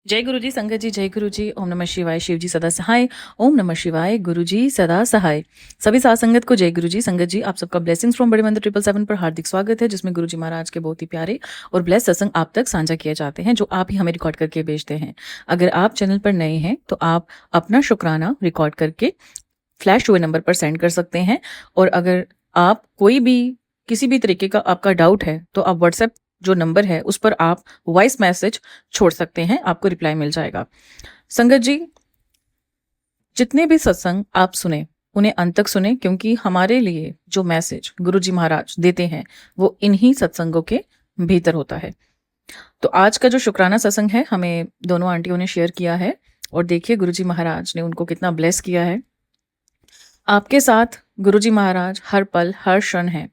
जय गुरु जी, संगत जी, जय गुरु जी। ओम नमः शिवाय। शिव जी सदा सहाय। ओम नमः शिवाय। गुरु जी सदा सहाय। सभी साथ संगत को जय गुरु जी। संगत जी, आप सबका ब्लेसिंग्स फ्रॉम बड़े मंदिर 777 पर हार्दिक स्वागत है, जिसमें गुरु जी महाराज के बहुत ही प्यारे और ब्लेस सत्संग आप तक साझा किए जाते हैं, जो आप ही हमें रिकॉर्ड करके भेजते हैं। अगर आप चैनल पर नए हैं तो आप अपना शुक्राना रिकॉर्ड करके फ्लैश हुए नंबर पर सेंड कर सकते हैं। और अगर आप कोई भी किसी भी तरीके का आपका डाउट है तो आप व्हाट्सएप जो नंबर है उस पर आप वॉइस मैसेज छोड़ सकते हैं, आपको रिप्लाई मिल जाएगा। संगत जी, जितने भी सत्संग आप सुने उन्हें अंत तक सुने, क्योंकि हमारे लिए जो मैसेज गुरु जी महाराज देते हैं वो इन्हीं सत्संगों के भीतर होता है। तो आज का जो शुक्राना सत्संग है हमें दोनों आंटियों ने शेयर किया है, और देखिए गुरु जी महाराज ने उनको कितना ब्लेस किया है। आपके साथ गुरु जी महाराज हर पल हर क्षण है।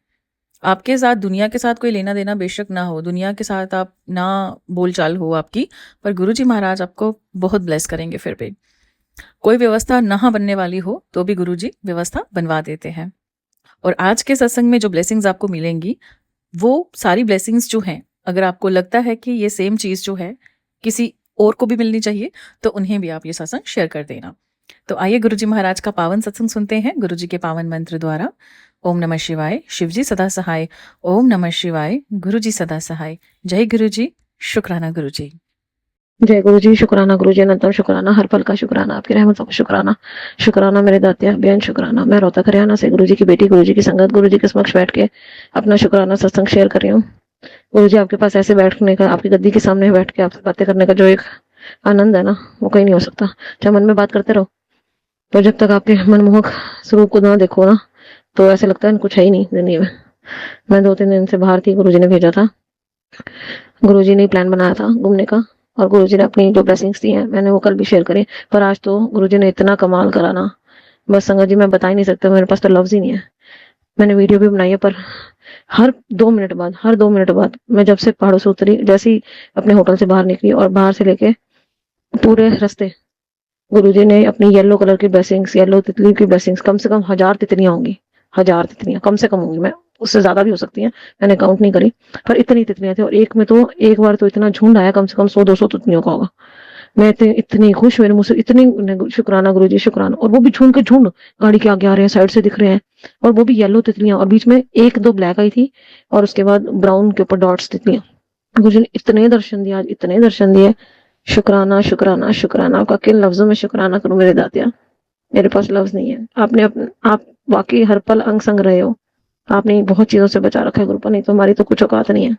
आपके साथ दुनिया के साथ कोई लेना देना बेशक ना हो, दुनिया के साथ आप ना बोलचाल हो आपकी, पर गुरुजी महाराज आपको बहुत ब्लेस करेंगे। फिर भी कोई व्यवस्था ना बनने वाली हो तो भी गुरुजी व्यवस्था बनवा देते हैं। और आज के सत्संग में जो ब्लेसिंग्स आपको मिलेंगी वो सारी ब्लेसिंग्स जो हैं, अगर आपको लगता है कि ये सेम चीज़ जो है किसी और को भी मिलनी चाहिए तो उन्हें भी आप ये सत्संग शेयर कर देना। तो आइए गुरुजी महाराज का पावन सत्संग सुनते हैं गुरुजी के पावन मंत्र द्वारा। ओम नमः शिवाय। शिवजी सदा सहाय। ओम नमः शिवाय। गुरुजी सदा सहाय। जय गुरुजी। शुक्राना गुरुजी। जय गुरु जी। शुक्राना गुरु जी, अनंतम शुक्राना, हर पल का शुक्राना, आपकी रहमतों का शुक्राना। शुक्राना मेरे दातिया बेन शुक्राना। मैं रोहतक हरियाणा से गुरु जी की बेटी, गुरु जी की संगत, गुरु जी के समक्ष बैठ के अपना शुक्राना सत्संग शेयर कर रही हूँ। गुरु जी आपके पास ऐसे बैठने का, आपकी गद्दी के सामने बैठ के आपसे बातें करने का जो एक आनंद है ना, वो कहीं नहीं हो सकता। जब मन में बात करते रहो तो जब तक आपके मनमोहक स्वरूप को ना देखो ना, तो ऐसे लगता है कुछ है ही नहीं जिंदगी में। मैं 2-3 दिन से बाहर थी, गुरु जी ने भेजा था, गुरु जी ने प्लान बनाया था घूमने का, और गुरुजी ने अपनी जो ब्लेसिंग्स दी हैं मैंने वो कल भी शेयर करी। पर आज तो गुरुजी ने इतना कमाल करा ना, बस संगत जी मैं बता ही नहीं सकता, मेरे पास तो लफ्ज ही नहीं है। मैंने वीडियो भी बनाई है, पर हर 2 मिनट बाद मैं जब से पहाड़ों से उतरी, जैसे ही अपने होटल से बाहर निकली, और बाहर से लेके पूरे रास्ते गुरुजी ने अपनी येलो कलर की ब्लेसिंग्स, येलो तितली की ब्लेसिंग्स, कम से कम 1000 तितलियां होंगी, 1000 तितलियां कम से कम होंगी, मैं उससे ज्यादा भी हो सकती हैं, मैंने काउंट नहीं करी, पर इतनी तितलियां थी। और एक में तो एक बार तो इतना झुंड आया, कम से कम 100-200 तितलियों का होगा। मैं इतनी खुश, मेरे मुंह से इतनी शुक्राना गुरु जी शुक्राना। और वो भी झुंड के झुंड गाड़ी के आगे आ रहे हैं, साइड से दिख रहे हैं, और वो भी येलो तितलियां, और बीच में 1-2 ब्लैक आई थी, और उसके बाद ब्राउन के ऊपर डॉट्स तितलियां। गुरु जी ने इतने दर्शन दिए आज, इतने दर्शन दिए। शुक्राना शुक्राना शुक्राना। आपका किन लफ्जों में शुक्राना करूं मेरे दातिया, मेरे पास लफ्ज नहीं है। आप वाकई हर पल अंग संग रहे हो। आपने बहुत चीजों से बचा रखा है गुरुपा, नहीं तो हमारी तो कुछ औकात नहीं है,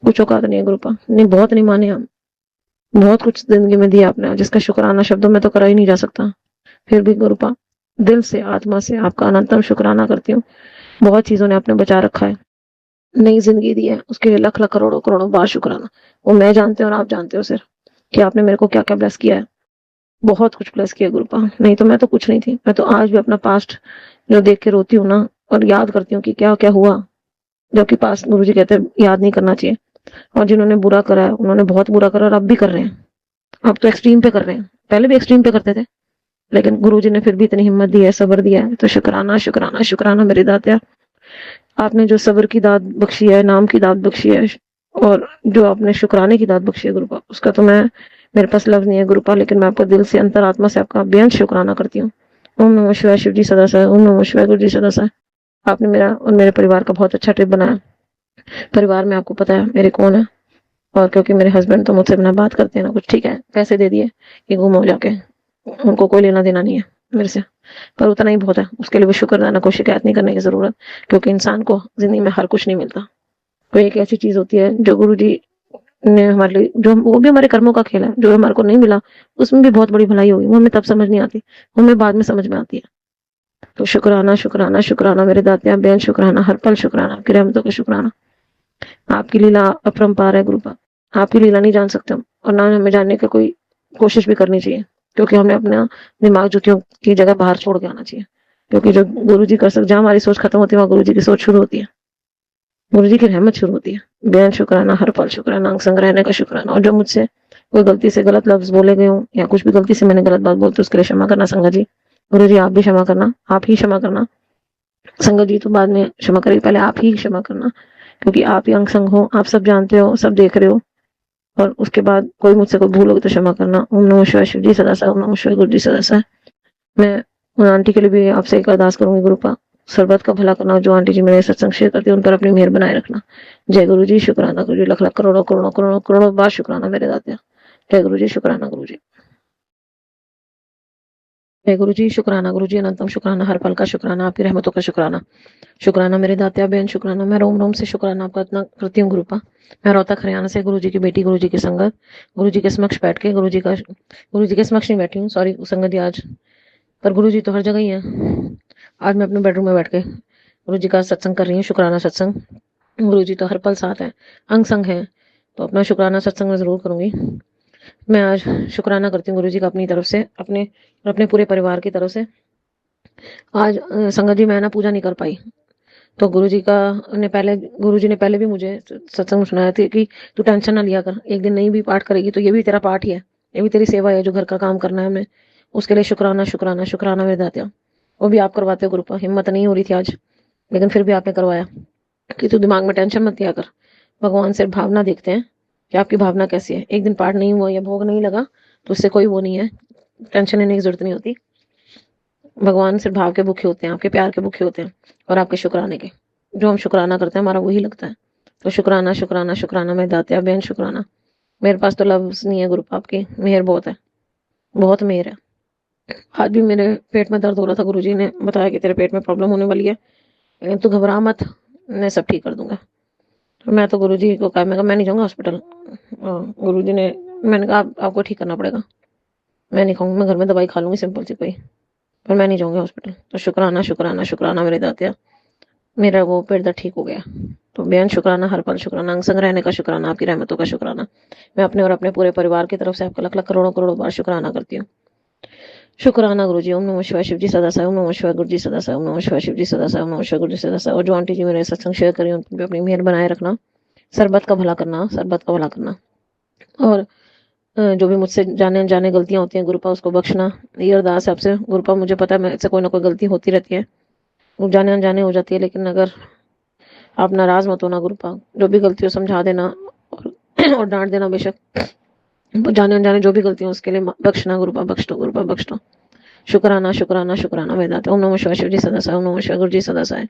कुछ औकात नहीं है गुरुपा। नहीं, बहुत नहीं माने हम, बहुत कुछ जिंदगी में दिया आपने, जिसका शुक्राना शब्दों में तो करा ही नहीं जा सकता। फिर भी गुरुपा दिल से आत्मा से आपका अनंतम शुक्राना करती हूँ। बहुत चीजों ने आपने बचा रखा है, नई जिंदगी दी है, उसके लिए लाख लाख करोड़ों करोड़ों बार शुक्राना। वो मैं जानते हो और आप जानते हो सिर्फ कि आपने मेरे को क्या क्या ब्लेस किया है। बहुत कुछ ब्लेस किया गुरुपा, नहीं तो मैं तो कुछ नहीं थी। मैं तो आज भी अपना पास्ट जो देख के रोती हूँ ना, और याद करती हूँ कि क्या क्या हुआ, जबकि पास्ट गुरुजी कहते हैं याद नहीं करना चाहिए। और जिन्होंने बुरा करा है उन्होंने बहुत बुरा करा, और अब भी कर रहे हैं। अब तो एक्सट्रीम पे कर रहे हैं, पहले भी एक्सट्रीम पे करते थे, लेकिन गुरुजी ने फिर भी इतनी हिम्मत दी है, सब्र दिया है। तो शुक्राना शुक्राना शुक्राना मेरे दातिया। आपने जो सब्र की दात बख्शी है, नाम की दात बख्शी है, और जो आपने शुक्राने की दात बख्शी है गुरुपा, उसका तो मैं, मेरे पास लफ्ज नहीं है गुरुपा, लेकिन मैं आपको दिल से अंतरात्मा से आपका बेहद शुक्राना करती हूँ। ओम नमः शिवाय। शिव जी सदा सहाय। ओम नमः शिवाय। गुरु जी सदा सहाय। आपने मेरा और मेरे परिवार का बहुत अच्छा ट्रिप बनाया। परिवार में आपको पता है मेरे कौन है, और क्योंकि मेरे हस्बैंड तो मुझसे बिना बात करते हैं ना कुछ, ठीक है पैसे दे दिए कि घूमो जाके, उनको कोई लेना देना नहीं है मेरे से, पर उतना ही बहुत है, उसके लिए भी शुक्र, कोई शिकायत नहीं करने की जरूरत, क्योंकि इंसान को जिंदगी में हर कुछ नहीं मिलता। कोई एक ऐसी चीज होती है जो गुरु जी ने हमारे लिए, जो वो भी हमारे कर्मों का खेल है, जो हमारे को नहीं मिला उसमें भी बहुत बड़ी भलाई होगी, वो हमें तब समझ नहीं आती, वो हमें बाद में समझ में आती है। तो शुक्राना शुक्राना शुक्राना मेरे दातिया बेन शुक्राना, हर पल शुक्राना, आपकी रहमतों का शुक्राना। आपकी लीला अपरंपार है गुरुपा, आपकी लीला नहीं जान सकते हम, और ना हमें जानने की कोई कोशिश भी करनी चाहिए, क्योंकि हमने अपना दिमाग जुतियों की जगह बाहर छोड़ के आना चाहिए। क्योंकि जो गुरु जी कर सकते, जहाँ हमारी सोच खत्म होती है वहाँ गुरु जी की सोच शुरू होती है, गुरु जी की रहमत शुरू होती है। बेन शुक्राना, हर पल शुक्राना, अंग संग रहने का शुक्राना। और जो मुझसे कोई गलती से गलत लफ्ज बोले गए हूँ, या कुछ भी गलती से मैंने गलत बात बोलती, उसके लिए क्षमा करना संगत जी। गुरु जी आप भी क्षमा करना, आप ही क्षमा करना। संगत जी तो बाद में क्षमा करेगी, पहले आप ही क्षमा करना, क्योंकि आप ही अंग संग हो, आप सब जानते हो, सब देख रहे हो। और उसके बाद कोई मुझसे कोई भूल होगी तो क्षमा करना। ओम नमः शिवाय शिव जी सदा साई, ओम नमः शिवाय गुरु जी सदा साई। मैं उन आंटी के लिए भी आपसे एक अरदास करूंगी, गुरु पा सर्बत का भला करना। जो आंटी जी मेरे सत्संग शेयर करती है उन पर अपनी मेहर बनाए रखना। जय गुरु जी, शुक्राना गुरु जी, लख लख करोड़ों करोड़ों करोड़ों करोड़ों बार शुक्राना मेरे दातिया। जय गुरु जी, शुक्राना गुरु जी। जय गुरु जी, शुक्राना गुरु जी, अनंतम शुक्राना, हर पल का शुक्राना, आपकी रहमतों का शुक्राना। शुक्राना मेरे दातिया बहन, शुक्राना। मैं रोम रोम से शुक्राना आपका इतना करती हूँ गुरुपा। मैं रोहतक हरियाणा से गुरु जी की बेटी, गुरु जी की संगत, गुरु जी के समक्ष बैठ के गुरु जी के समक्ष नहीं बैठी हूँ, सॉरी संगत जी आज, पर गुरु जी तो हर जगह ही है। आज मैं अपने बेडरूम में बैठ के गुरु जी का सत्संग कर रही हूँ, शुक्राना सत्संग। गुरु जी तो हर पल साथ हैं, अंग संग हैं, तो अपना शुक्राना सत्संग में जरूर करूंगी। मैं आज शुक्राना करती हूँ गुरु जी का अपनी तरफ से, अपने और अपने पूरे परिवार की तरफ से। आज संगत जी मैं ना पूजा नहीं कर पाई, तो गुरु जी ने पहले भी मुझे सत्संग में सुनाया था कि तू टेंशन ना लिया कर, एक दिन नहीं भी पाठ करेगी तो ये भी तेरा पाठ ही है, ये भी तेरी सेवा है, जो घर का काम करना है हमें, उसके लिए शुक्राना शुक्राना शुक्राना मेरे दातिया। वो भी आप करवाते हो गुरुपा, हिम्मत नहीं हो रही थी आज, लेकिन फिर भी आपने करवाया कि तू दिमाग में टेंशन मत लिया कर, भगवान से भावना देखते हैं कि आपकी भावना कैसी है। एक दिन पाठ नहीं हुआ या भोग नहीं लगा तो उससे कोई वो नहीं है, टेंशन लेने की जरूरत नहीं होती। भगवान सिर्फ भाव के भूखे होते हैं, आपके प्यार के भूखे होते हैं और आपके शुक्राने के। जो हम शुक्राना करते हैं हमारा वही लगता है। तो शुक्राना शुक्राना शुक्राना मेरे दातिया बहन, शुक्राना। मेरे पास तो लफ्ज नहीं है गुरु, आपकी मेहर बहुत है, बहुत मेहर है। आज भी मेरे पेट में दर्द हो रहा था, गुरुजी ने बताया कि तेरे पेट में प्रॉब्लम होने वाली है, लेकिन तू घबरा मत, मैं सब ठीक कर दूंगा। तो मैं तो गुरुजी को कहा, मैं नहीं जाऊंगा हॉस्पिटल। गुरुजी ने, मैंने कहा आपको ठीक करना पड़ेगा, मैं नहीं खाऊंगी, मैं घर में दवाई खा लूंगी सिंपल सी कोई, पर मैं नहीं जाऊंगी हॉस्पिटल। तो शुक्राना शुक्राना शुक्राना मेरे दातिया, मेरा वो पेट दर्द ठीक हो गया। तो बेन शुक्राना, हर पल शुक्राना, अंग संग रहने का शुक्राना, आपकी रहमतों का शुक्राना। मैं अपने और अपने पूरे परिवार की तरफ से आपका लख लख करोड़ों करोड़ों बार शुक्राना करती हूँ। शुक्राना गुरु जी। ओम नमः शिवाय शिव जी सदा साई, ओम नमः शिवाय गुरु जी सदा साई, ओम नमः शिवाय शिव जी सदा साई, ओम नमः शिवाय गुरु जी सदा साई। और जो आंटी जी मेरे सत्संग शेयर करी उन पे अपनी मेहर बनाए रखना, सरबत का भला करना, सरबत का भला करना। और जो भी मुझसे जाने अनजाने गलतियां होती हैं गुरुपा, उसको बख्शना। ये अरदास है आपसे गुरुपा, मुझे पता है मेरे से कोई ना कोई गलती होती रहती है, वो जाने अनजाने हो जाती है, लेकिन अगर आप नाराज मत होना गुरुपा, जो भी गलती हो समझा देना और डांट देना बेशक, जाने अनजाने जो भी गलती हो उसके लिए बख्शना गुरुपा, बख्श दो गुरुपा, बख्श दो। शुक्राना शुक्राना शुक्राना मेरे दाता। ओम नमः शिवाय शिव जी सदा साई, ओम नमः शिवाय गुरु जी सदा साई,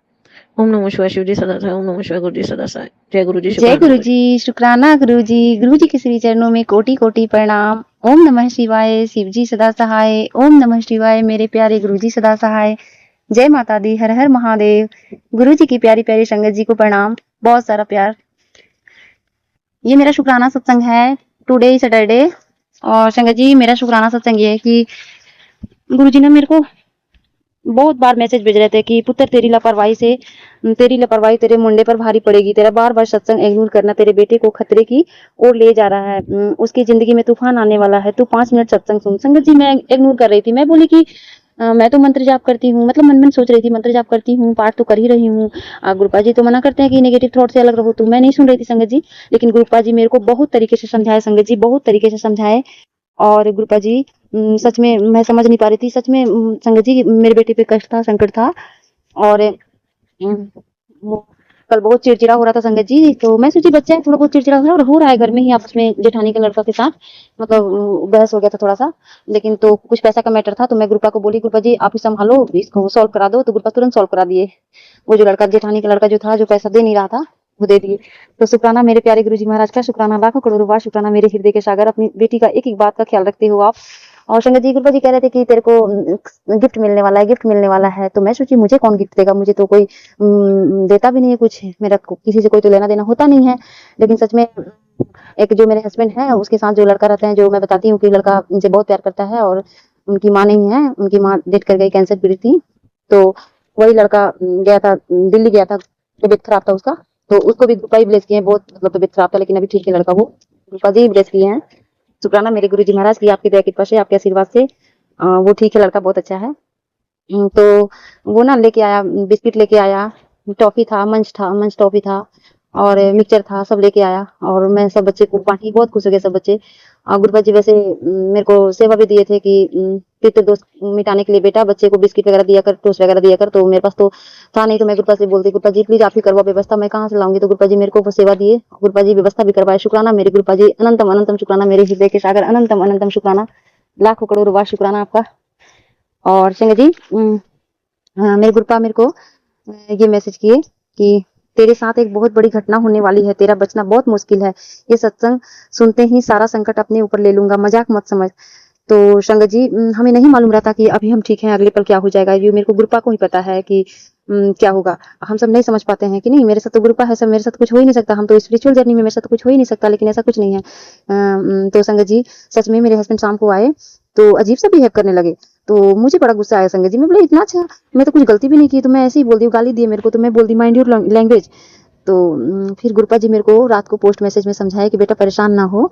ओम नमः शिवाय शिव जी सदा साई, ओम नमः शिवाय गुरु जी सदा साई। जय गुरु जी, जय शुक्राना गुरु गुरु जी, शुक्राना गुरु जी के श्री चरणों में कोटि कोटि प्रणाम। ओम नमः शिवाय, शिव जी सदा सहाय। ओम नमः शिवाय, मेरे प्यारे गुरु जी सदा सहाय। जय माता दी, हर हर महादेव। गुरु जी की प्यारी प्यारी संगत जी को प्रणाम, बहुत सारा प्यार। ये मेरा शुक्राना सत्संग है, टुडे सैटरडे। और संगत जी मेरा शुक्राना सत्संग ये है कि गुरु जी ने मेरे को बहुत बार मैसेज भेज रहे थे कि पुत्र तेरी लापरवाही तेरे मुंडे पर भारी पड़ेगी, तेरा बार बार सत्संग इग्नोर करना तेरे बेटे को खतरे की ओर ले जा रहा है, उसकी जिंदगी में तूफान आने वाला है, तू 5 मिनट सत्संग सुन। संगत जी मैं इग्नोर कर रही थी, मैं बोली कि मैं तो मंत्र जाप करती हूँ, मतलब मन में सोच रही थी मंत्र जाप करती हूँ, पाठ तो कर ही रही हूँ। गुरुपा जी तो मना करते हैं कि नेगेटिव थॉट से अलग रहो, तो मैं नहीं सुन रही थी संगत जी। लेकिन गुरुपा जी मेरे को बहुत तरीके से समझाए, संगत जी बहुत तरीके से समझाए। और गुरुपा जी सच में मैं समझ नहीं पा रही थी, सच में संगत जी मेरे बेटे पे कष्ट था, संकट था। और वो कल बहुत चिड़चिड़ा हो रहा था संगत जी, तो मैं सोची बच्चा है थोड़ा बहुत चिड़चिड़ा हो रहा है घर में ही आपस में जेठानी के लड़का के साथ, मतलब बहस हो गया था थोड़ा सा, लेकिन तो कुछ पैसा का मैटर था। तो मैं गुरुपा को बोली गुरुपा जी आप ही संभालो, इसको सॉल्व करा दो। तो गुरुपा तुरंत सॉल्व करा दिए। वो जो लड़का जेठानी का लड़का जो था, जो पैसा दे नहीं रहा था, वो दे दिए। तो शुक्राना मेरे प्यारे गुरुजी महाराज का, शुक्राना लाखों करोड़ों बार शुक्राना मेरे हृदय के सागर, अपनी बेटी का एक एक बात का ख्याल रखते हो आप। और संगत जी गुरुपा जी कह रहे थे कि तेरे को गिफ्ट मिलने वाला है, गिफ्ट मिलने वाला है। तो मैं सोची मुझे कौन गिफ्ट देगा, मुझे तो कोई देता भी नहीं है कुछ, मेरा किसी से कोई तो लेना देना होता नहीं है। लेकिन सच में एक जो मेरे हस्बैंड है उसके साथ जो लड़का रहता है, जो मैं बताती हूँ कि लड़का उनसे बहुत प्यार करता है और उनकी माँ नहीं है, उनकी माँ डेथ कर गई, कैंसर पीड़ित थी। तो वही लड़का गया था, दिल्ली गया था, तबीयत खराब था उसका, तो उसको भी गुरुपा ही ब्लेस किए हैं। बहुत मतलब तबीयत खराब था लेकिन अभी ठीक है लड़का, वो गुरुपा जी ब्लेस किए हैं। शुक्राना मेरे गुरु जी महाराज की, आपकी दया कृपा से, आपके आशीर्वाद से वो ठीक है, लड़का बहुत अच्छा है। तो वो ना लेके आया, बिस्किट लेके आया, टॉफी था, मंच टॉफी था, और मिक्सचर था, सब लेके आया और मैं सब बच्चे को बांटी। बहुत खुश हो गए सब बच्चे। और गुरुपा जी वैसे मेरे को सेवा भी दिए थे कि पितृ दोष मिटाने के लिए बेटा बच्चे को बिस्किट वगैरह दिया कर, टोस्ट वगैरह दिया कर। तो मेरे पास तो था नहीं, तो मैं गुरुपा से बोलती, गुरुपा जी प्लीज आप ही करवाओ व्यवस्था, मैं कहाँ से लाऊंगी। तो गुरुपा जी मेरे को वो सेवा दिए, गुरुपा जी व्यवस्था भी करवाए। शुक्राना मेरे गुरुपा जी, अनंतम अनंतम शुक्राना मेरे हृदय के सागर, अनंतम अनंतम शुक्राना, लाखों करोड़ों बार शुक्राना आपका। और संग जी मेरे गुरुपा मेरे को ये मैसेज किए कि तेरे साथ एक बहुत बड़ी घटना होने वाली है, तेरा बचना बहुत मुश्किल है। ये सत्संग सुनते ही सारा संकट अपने ऊपर ले लूंगा, मजाक मत समझ। तो संगत जी हमें नहीं मालूम रहता कि अभी हम ठीक हैं, अगले पल क्या हो जाएगा। ये मेरे को गुरुपा को ही पता है कि क्या होगा। हम सब नहीं समझ पाते हैं कि नहीं, मेरे साथ तो गुरुपा है, सब मेरे साथ कुछ हो ही नहीं सकता। हम तो स्पिरिचुअल जर्नी में मेरे साथ तो कुछ हो ही नहीं सकता, लेकिन ऐसा कुछ नहीं है। तो संगत जी सच में मेरे हस्बैंड शाम को आए तो अजीब सा बिहेव करने लगे। तो मुझे बड़ा गुस्सा आया संगत जी। मैं बोले इतना अच्छा, मैं तो कुछ गलती भी नहीं की, तो मैं ऐसे ही बोल दी, गाली दिए मेरे को। तो मैं बोल दी माइंड योर लैंग्वेज। तो फिर गुरुपा जी मेरे को रात को पोस्ट मैसेज में समझाया कि बेटा परेशान ना हो,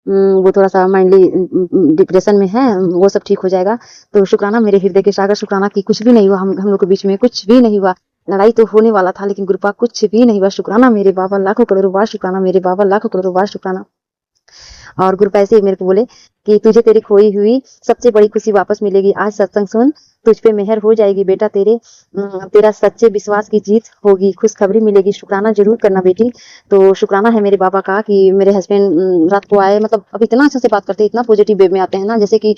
वो थोड़ा सा माइंडली डिप्रेशन में है, वो सब ठीक हो जाएगा। तो शुक्राना मेरे हृदय के सागर, शुक्राना कि कुछ भी नहीं हुआ, हम लोग के बीच में कुछ भी नहीं हुआ। लड़ाई तो होने वाला था, लेकिन गुरुपा कुछ भी नहीं हुआ। शुक्राना मेरे बाबा, लाखों करोड़ों बार शुक्राना मेरे बाबा, लाखों करोड़ों बार शुक्राना। और गुरुपा ऐसे ही मेरे को बोले कि तुझे तेरी खोई हुई सबसे बड़ी खुशी वापस मिलेगी। आज सत्संग सुन, तुझ पे मेहर हो जाएगी बेटा, तेरा सच्चे विश्वास की जीत होगी, खुशखबरी मिलेगी। शुक्राना जरूर करना बेटी। तो शुक्राना है मेरे बाबा का कि मेरे हस्बैंड रात को आए, मतलब अब इतना अच्छा से बात करते हैं, इतना पॉजिटिव वे में आते हैं ना, जैसे कि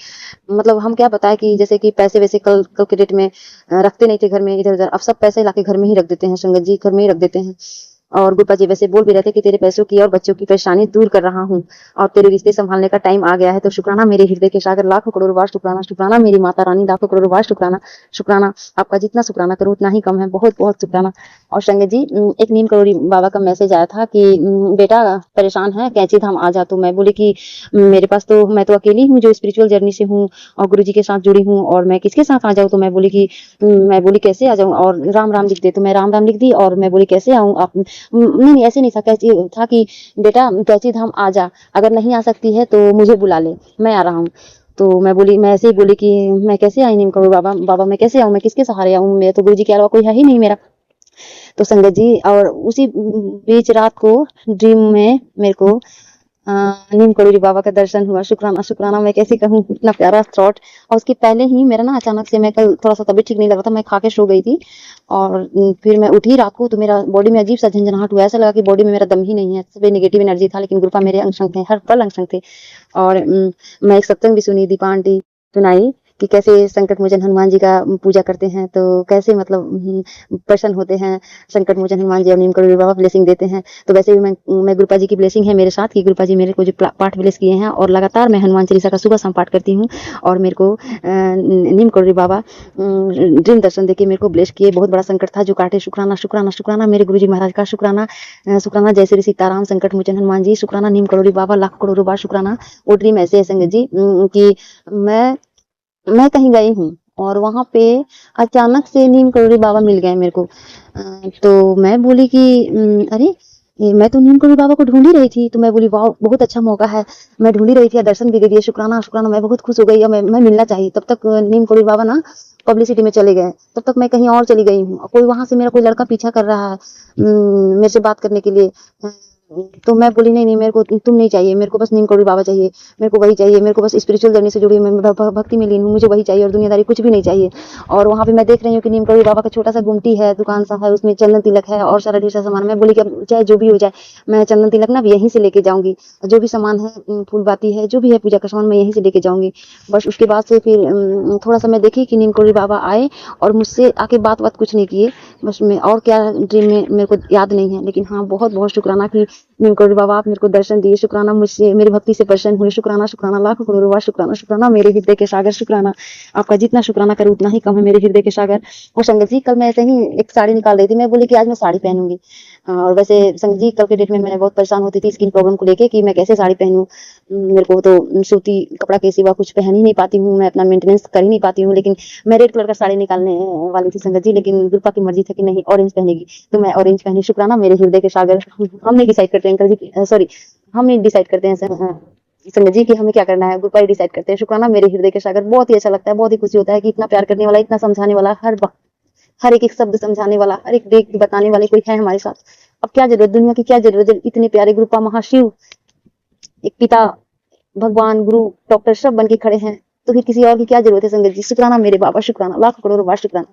मतलब हम क्या बताएं कि जैसे कि पैसे वैसे कल के डेट में रखते नहीं थे घर में इधर उधर, अब सब पैसे लाके घर में ही रख देते हैं संगत जी, घर में ही रख देते हैं। और गुरुपा जी वैसे बोल भी रहे थे कि तेरे पैसों की और बच्चों की परेशानी दूर कर रहा हूँ और तेरे रिश्ते संभालने का टाइम आ गया है। तो शुक्राना मेरे हृदय के सागर, लाखों करोड़ों बार शुक्राना। शुक्राना मेरी माता रानी, लाखों करोड़ों बार शुक्राना। शुक्राना आपका, जितना शुक्राना करूँ उतना ही कम है, बहुत बहुत शुक्राना। और संगत जी एक नीम करोड़ी बाबा का मैसेज आया था कि बेटा परेशान है, कैंची धाम आ जा। तो मैं बोली कि मेरे पास तो, मैं तो अकेली हूँ जो स्पिरिचुअल जर्नी से हूँ और गुरु जी के साथ जुड़ी हूँ, और मैं किसके साथ आ जाऊँ। तो मैं बोली कैसे आ जाऊँ, और राम राम लिख दे। तो मैं राम राम लिख दी और मैं बोली कैसे आऊँ आप। नहीं ऐसे नहीं था, कैची था कि बेटा कैची धाम आ जा, अगर नहीं आ सकती है तो मुझे बुला ले, मैं आ रहा हूँ। तो मैं बोली, मैं ऐसे ही बोली कि मैं कैसे आई नीम करोड़ बाबा, बाबा मैं कैसे आऊँ, मैं किसके सहारे आऊँ, मैं तो गुरु जी के अलावा कोई है ही नहीं मेरा। तो संगत जी और उसी बीच रात को ड्रीम में मेरे को नीम करोड़ी बाबा का दर्शन हुआ। शुक्राना शुक्राना मैं कैसे कहूँ, इतना प्यारा थॉट। और उसके पहले ही मेरा ना अचानक से, मैं कल थोड़ा सा तबीयत ठीक नहीं लग रहा था, मैं खा के सो गई थी और फिर मैं उठी रात को तो मेरा बॉडी में अजीब सा झंझनाहट हुआ, ऐसा लगा कि बॉडी में मेरा दम ही नहीं है, सब नेगेटिव एनर्जी था। लेकिन गुरुपा मेरे अंग संग थे, हर पल अंग संग थे। और मैं एक सत्संग भी सुनी, दीपा आंटी सुनाई कि कैसे संकट मोचन हनुमान जी का पूजा करते हैं, तो कैसे मतलब प्रसन्न होते हैं संकट मोचन हनुमान जी, और नीम करोड़ी बाबा ब्लेसिंग देते हैं। तो वैसे भी मैं गुरुपा जी की ब्लेसिंग है मेरे साथ कि गुरुपा जी मेरे को जो पाठ ब्लेस किए हैं, और लगातार मैं हनुमान चालीसा का सुबह शाम पाठ करती हूँ। और मेरे को नीम करोड़ी बाबा ड्रीम दर्शन देके मेरे को ब्लेस किए। बहुत बड़ा संकट था जो काटे। शुक्राना शुक्राना शुक्राना मेरे गुरु जी महाराज का, शुक्राना शुक्राना जय श्री सीताराम, संकट मोचन हनुमान जी, शुक्राना नीम करोड़ी बाबा, लाख करोड़ों बार शुक्राना। वो ड्रीम ऐसे है संगत जी कि मैं कहीं गई हूँ और वहां पे अचानक से नीम करोड़ी बाबा मिल गए मेरे को। तो मैं बोली कि अरे मैं तो नीम करोड़ी बाबा को ढूंढ ही रही थी। तो मैं बोली वाह बहुत अच्छा मौका है, मैं ढूंढ ही रही थी, दर्शन भी दे दिए। शुक्राना शुक्राना, मैं बहुत खुश हो गई और मैं मिलना चाहिए। तब तक नीम करोड़ी बाबा ना पब्लिसिटी में चले गए, तब तक मैं कहीं और चली गई हूँ। कोई वहां से मेरा कोई लड़का पीछा कर रहा है मेरे से बात करने के लिए। तो मैं बोली नहीं नहीं, मेरे को तुम नहीं चाहिए, मेरे को बस नीम करोड़ी बाबा चाहिए, मेरे को वही चाहिए, मेरे को बस स्पिरिचुअल जर्नी से जुड़ी मैं भक्ति में लीन हूँ, मुझे वही चाहिए और दुनियादारी कुछ भी नहीं चाहिए। और वहाँ पे मैं देख रही हूँ कि नीम करोड़ी बाबा का छोटा सा गुमटी है, दुकान सा है, उसमें चंदन तिलक है और सारा ढेर सारा सामान। मैं बोली कि चाहे जो भी हो जाए, मैं चंदन तिलक ना यहीं से लेके जाऊंगी, जो भी सामान है फूल बाती है, जो भी है पूजा का सामान, मैं यहीं से लेके जाऊंगी। बस उसके बाद से फिर थोड़ा सा मैं देखी कि नीम करोड़ी बाबा आए और मुझसे आके बात कुछ नहीं किए। बस मैं और क्या ड्रीम में मेरे को याद नहीं है, लेकिन हाँ बहुत बहुत शुक्राना कि नीम करोड़ी बाबा आप मेरे को दर्शन दिए। शुक्राना मुझसे मेरी भक्ति से प्रसन्न हुए। शुक्राना शुक्राना, लाखों करोड़ों बार शुक्राना। शुक्राना मेरे हृदय के सागर, शुक्राना आपका, जितना शुक्राना करूँ उतना ही कम है मेरे हृदय के सागर। और संगत जी कल मैं ऐसे ही एक साड़ी निकाल रही थी, मैं बोली कि आज मैं साड़ी पहनूंगी। और वैसे संगत जी कल के डेट में मैं बहुत परेशान होती थी स्किन प्रॉब्लम को लेके कि मैं कैसे साड़ी पहनूं। मेरे को तो सूती कपड़ा के सिवा कुछ पहन ही नहीं पाती हूँ, मैं अपना मेंटेनेंस कर ही नहीं पाती हूँ। लेकिन मैं रेड कलर का साड़ी निकालने वाली थी संगत जी, लेकिन गुरुपा की मर्जी था कि नहीं ऑरेंज पहनेगी, तो मैं ऑरेंज पहनी। शुक्राना मेरे हृदय के सागर। हम नहीं डिसाइड करते अंकल जी, सॉरी हम नहीं डिसाइड करते हैं संगत जी कि हमें क्या करना है, गुरुपा ही डिसाइड करते हैं। शुक्राना मेरे हृदय के सागर। बहुत ही अच्छा लगता है, बहुत ही खुशी होता है कि इतना प्यार करने वाला, इतना समझाने वाला, हर एक शब्द समझाने वाला, हर एक देख बताने वाले कोई है हमारे साथ। अब क्या जरूरत, दुनिया की क्या जरूरत है, इतने प्यारे गुरुपा महाशिव, एक पिता, भगवान, गुरु, डॉक्टर सब बन के खड़े हैं, तो फिर किसी और की क्या जरूरत है संगत जी। शुक्राना मेरे बाबा, शुक्राना, लाख करोड़ों बार शुक्राना।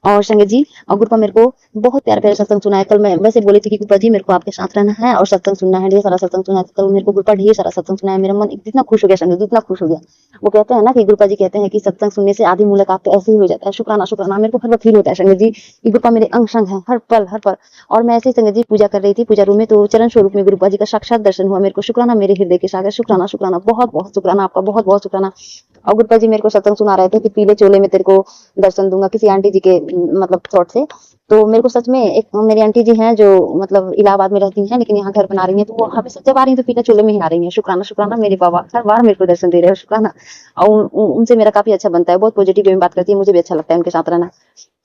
और संगत जी, और गुरुपा मेरे को बहुत प्यारा प्यारा सत्संग सुनाया। कल मैं वैसे बोली थी कि गुरुपा जी मेरे को आपके साथ रहना है और सत्संग सुनना है, ढेर सारा सत्संग सुना है। कल मेरे को गुरुपा ढेर सारा सत्संग सुनाया, मेरा मन इतना खुश हो गया संगत जी, इतना खुश हो गया। वो कहते हैं ना कि गुरुपा जी कहते हैं कि सत्संग सुनने से आधी मुलाकात तो ऐसे ही हो जाता है। शुक्राना शुक्राना, मेरे को हर वक्त फील होता है संगत जी कि गुरुपा मेरे अंग संग है हर पल हर पल। और मैं ऐसे ही संगत जी पूजा कर रही थी पूजा रूम में, तो चरण स्वरूप में गुरुपा जी का साक्षात दर्शन हुआ मेरे को। शुक्राना मेरे हृदय के सागर, शुक्राना शुक्राना, बहुत बहुत शुक्राना आपका, बहुत बहुत शुक्राना। और गुरुपा जी मेरे को सत्संग सुना रहे थे कि पीले चोले में तेरे को दर्शन दूंगा, किसी आंटी जी के मतलब थॉट से। तो मेरे को सच में, एक मेरी आंटी जी हैं जो मतलब इलाहाबाद में रहती हैं लेकिन यहाँ घर बना रही हैं, तो वो हमेशा जब आ रही हैं तो पीले चोले में ही आ रही हैं। शुक्राना शुक्राना मेरे बाबा, हर बार मेरे को दर्शन दे रहे हो, शुक्राना। और उनसे मेरा काफी अच्छा बनता है, बहुत पॉजिटिव वे में बात करती है, मुझे भी अच्छा लगता है उनके साथ रहना।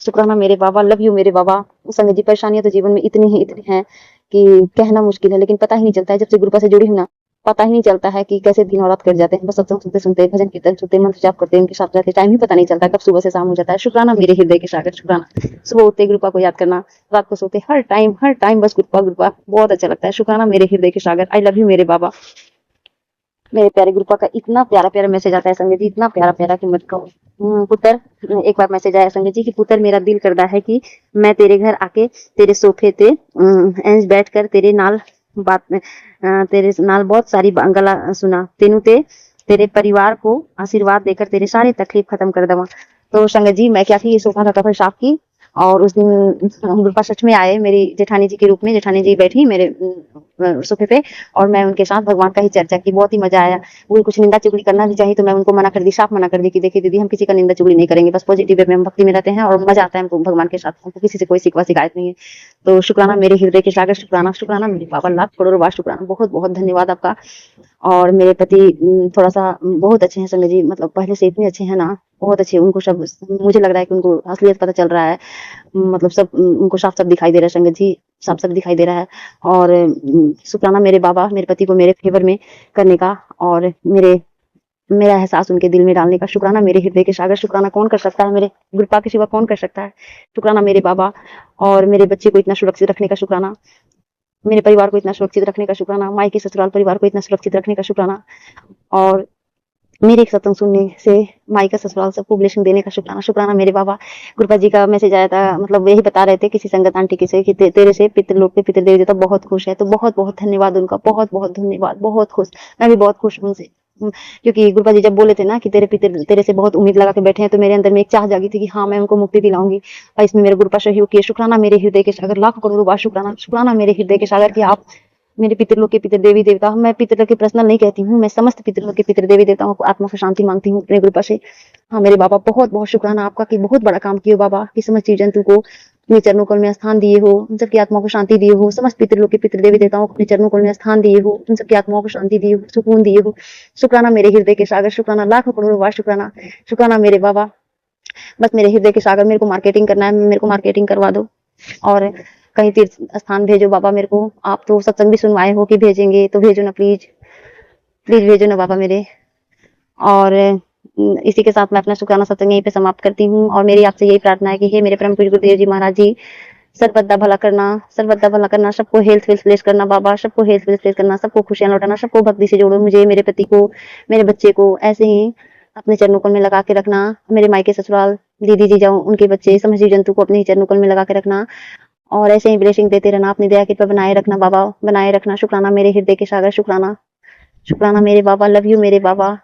शुक्राना मेरे बाबा, लव यू मेरे बाबा। संगत जी, परेशानियां तो जीवन में इतनी हैं कि कहना मुश्किल है, लेकिन पता ही नहीं चलता है, जब से गुरुपा से जुड़ी हूं ना, पता ही नहीं चलता है कि कैसे दिन और रात कट जाते हैं। बस सत्संग सुनते सुनते, भजन कीर्तन सुनते, मंत्र जाप करते, उनके साथ रहते, टाइम ही पता नहीं चलता कब सुबह से शाम हो जाता है। शुक्राना मेरे हृदय के सागर, शुक्राना। सुबह उठते गुरुपा को याद करना, रात को सोते, हर टाइम बस गुरुपा गुरुपा, बहुत अच्छा लगता है। शुक्राना मेरे हृदय के सागर, आई लव यू मेरे बाबा। मेरे प्यारे गुरुपा का इतना प्यारा प्यारा मैसेज आता है संगत जी, इतना प्यारा प्यारा कि मत कहो। पुत्र, एक बार मैसेज आया संगत जी कि पुत्र, मेरा दिल करता है कि मैं तेरे घर आके तेरे सोफे ते इंज बैठ कर तेरे नाल बात तेरे नाल बहुत सारी गला सुना, तेनू ते तेरे परिवार को आशीर्वाद देकर तेरे सारे तकलीफ खत्म कर दवा। तो संगत जी, मैं क्या थी, ये सोफा का कवर साफ की, और उस दिन गुरुपा सच में आए मेरी जेठानी जी के रूप में। जेठानी जी बैठी मेरे सोफे पे और मैं उनके साथ भगवान का ही चर्चा की, बहुत ही मजा आया। वो कुछ निंदा चुगली करना भी चाहिए तो मैं उनको मना कर दी, साफ मना कर दी कि देखिए दीदी, हम किसी का निंदा चुगली नहीं करेंगे, बस पॉजिटिव वे में हम भक्ति में रहते हैं और मजा आता है हमको भगवान के साथ, हमको किसी से कोई शिकवा शिकायत नहीं है। तो शुक्राना मेरे हृदय के सागर, शुक्राना शुक्राना मेरे बाबा, लाख करोड़ों बार शुक्राना, बहुत बहुत धन्यवाद आपका। और मेरे पति थोड़ा सा बहुत अच्छे हैं संगत जी, मतलब पहले से इतने अच्छे हैं ना, बहुत अच्छे। उनको सब, मुझे लग रहा है कि उनको असलियत पता चल रहा है, मतलब सब उनको साफ साफ दिखाई दे रहा है संगत जी, साफ साफ दिखाई दे रहा है। और शुक्राना मेरे बाबा, मेरे पति को मेरे फेवर में करने का और मेरा एहसास उनके दिल में डालने का। शुक्राना मेरे हृदय के सागर, शुक्राना कौन कर सकता है, मेरे गुरुपा के सिवा कौन कर सकता है। शुक्राना मेरे बाबा, और मेरे बच्चे को इतना सुरक्षित रखने का शुक्राना, मेरे परिवार को इतना सुरक्षित रखने का शुक्राना, मायके ससुराल परिवार को इतना सुरक्षित रखने का शुक्राना, और मेरे एक सत्संग सुनने से मायका ससुराल सबको ब्लेसिंग देने का शुक्राना। शुक्राना मेरे बाबा। गुरुपा जी का मैसेज आया था, मतलब यही बता रहे थे किसी संगत आंटी की से कि तेरे से पितृलोक पे पितृदेव देवता बहुत खुश है, तो बहुत बहुत धन्यवाद उनका, बहुत बहुत धन्यवाद, बहुत खुश। मैं भी बहुत खुश हूँ उनसे, क्योंकि गुरुपा जी जब बोले थे ना कि तेरे से बहुत उम्मीद लगा के बैठे हैं, तो मेरे अंदर में एक चाह जागी थी कि हाँ, मैं उनको मुक्ति दिलाऊंगी, और इसमें मेरे गुरुपा सहयोग किए। शुक्राना मेरे हृदय के सागर, लाख करोड़ों बार शुक्राना, शुक्राना मेरे हृदय के सागर कि आप मेरे पितृलोक के पितृ देवी देवता। मैं पितृलोक के पर्सनल नहीं कहती हूँ, मैं समस्त पितृलोक के पितृ देवी देवताओं को आत्मा को शांति मांगती हूँ अपने कृपा से। हाँ मेरे बाबा, बहुत बहुत शुक्राना आपका कि बहुत बड़ा काम किए बाबा, कि समस्त जीव जंतु को अपने चरणों कल में स्थान दिए हो, उन सबकी आत्मा को शांति दिए हो, समस्त पितृलोक के पितृ देवी देवताओं को अपने चरणों कल में स्थान दिए हो, उन सबकी आत्माओं को शांति दिए हो, सुकून दिए हो। शुक्राना मेरे हृदय के सागर, शुक्राना लाखों करोड़ों बार शुक्राना, शुक्राना मेरे बाबा। बस मेरे हृदय के सागर, मेरे को मार्केटिंग करना है, मेरे को मार्केटिंग करवा दो, और कहीं तीर्थ स्थान भेजो बाबा मेरे को। आप तो सत्संग भी सुनवाए हो कि भेजेंगे, तो भेजो ना प्लीज, प्लीज भेजो ना बाबा मेरे। और इसी के साथ मैं अपना शुक्राना सत्संग यहीं पे समाप्त करती हूँ, और मेरी आपसे यही प्रार्थना है कि हे मेरे परम पूज्य गुरुदेव जी महाराज जी, सर्वदा भला करना, सर्वदा भला करना, सबको हेल्थ वेल्थ प्लेस करना बाबा, सबको हेल्थ वेल्थ प्लेस करना, सबको खुशियां लौटाना, सबको भक्ति से जोड़ो, मुझे, मेरे पति को, मेरे बच्चे को ऐसे ही अपने चरणों में लगा के रखना। मेरे मायके ससुराल दीदी जी जाऊं, उनके बच्चे, समझ जीव जंतु को अपने चरणों में लगा के रखना, और ऐसे ही ब्लेसिंग देते रहना, अपनी दया कृपा बनाए रखना बाबा, बनाए रखना। शुक्राना मेरे हृदय के सागर, शुक्राना, शुक्राना मेरे बाबा, लव यू मेरे बाबा।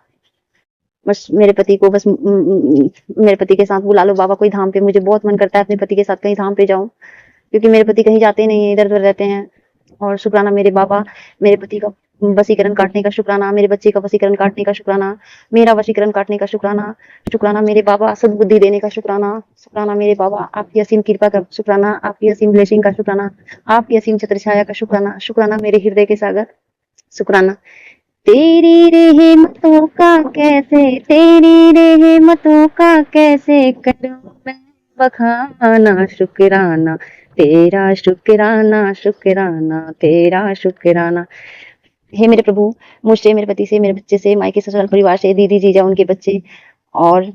बस मेरे पति को, बस मेरे पति के साथ बुला लो बाबा कोई धाम पे, मुझे बहुत मन करता है अपने पति के साथ कहीं धाम पे जाऊं, क्योंकि मेरे पति कहीं जाते नहीं है, इधर उधर रहते हैं। और शुक्राना मेरे बाबा, मेरे पति का वशीकरण काटने का शुक्राना, मेरे बच्चे का वशीकरण काटने का शुक्राना, मेरा वशीकरण काटने का शुक्राना, शुक्राना मेरे बाबा, सद्बुद्धि देने का शुक्राना, शुक्राना मेरे बाबा, आपकी असीम कृपा का शुक्राना, आपकी असीम ब्लेसिंग का शुक्राना, आपकी असीम छत्र छाया का शुक्राना, शुक्राना मेरे हृदय के सागर, शुक्राना। तेरी रहमतों का कैसे, तेरी रहमतों का कैसे करूं मैं बखाना, शुक्राना तेरा, शुक्राना शुक्राना तेरा, शुक्राना। हे मेरे प्रभु, मुझसे, मेरे पति से, मेरे बच्चे से, मायके ससुराल परिवार से, दीदी जीजा उनके बच्चे, और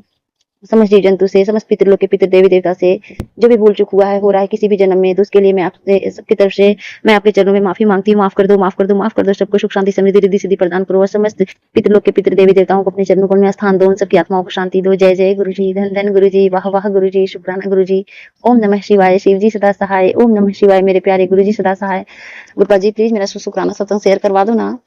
समस्त जीव जंतु से, समस्त पितृलोक के पितृ देवी देवता से जो भी भूल चूक हुआ है, हो रहा है किसी भी जन्म में, तो उसके लिए मैं आपसे सबकी तरफ से मैं आपके चरणों में माफी मांगती हूँ। माफ कर दो, माफ कर दो, माफ कर दो। सबको सुख शांति समृद्धि रिद्धि सिद्धि प्रदान करो और समस्त पितृलोक के पितृ देवी देवताओं को अपने चरणों में स्थान दो, उन सबकी आत्माओं को शांति दो। जय जय गुरु जी, धन धन गुरु जी, वाह वाह गुरु जी, शुक्राना गुरु जी। ओम नमः शिवाय, शिव जी सदा सहाय। ओम नमः शिवाय, मेरे प्यारे गुरु जी सदा सहाय। गुरुपा जी प्लीज मेरा शुक्राना सत्संग शेयर करवा दो ना।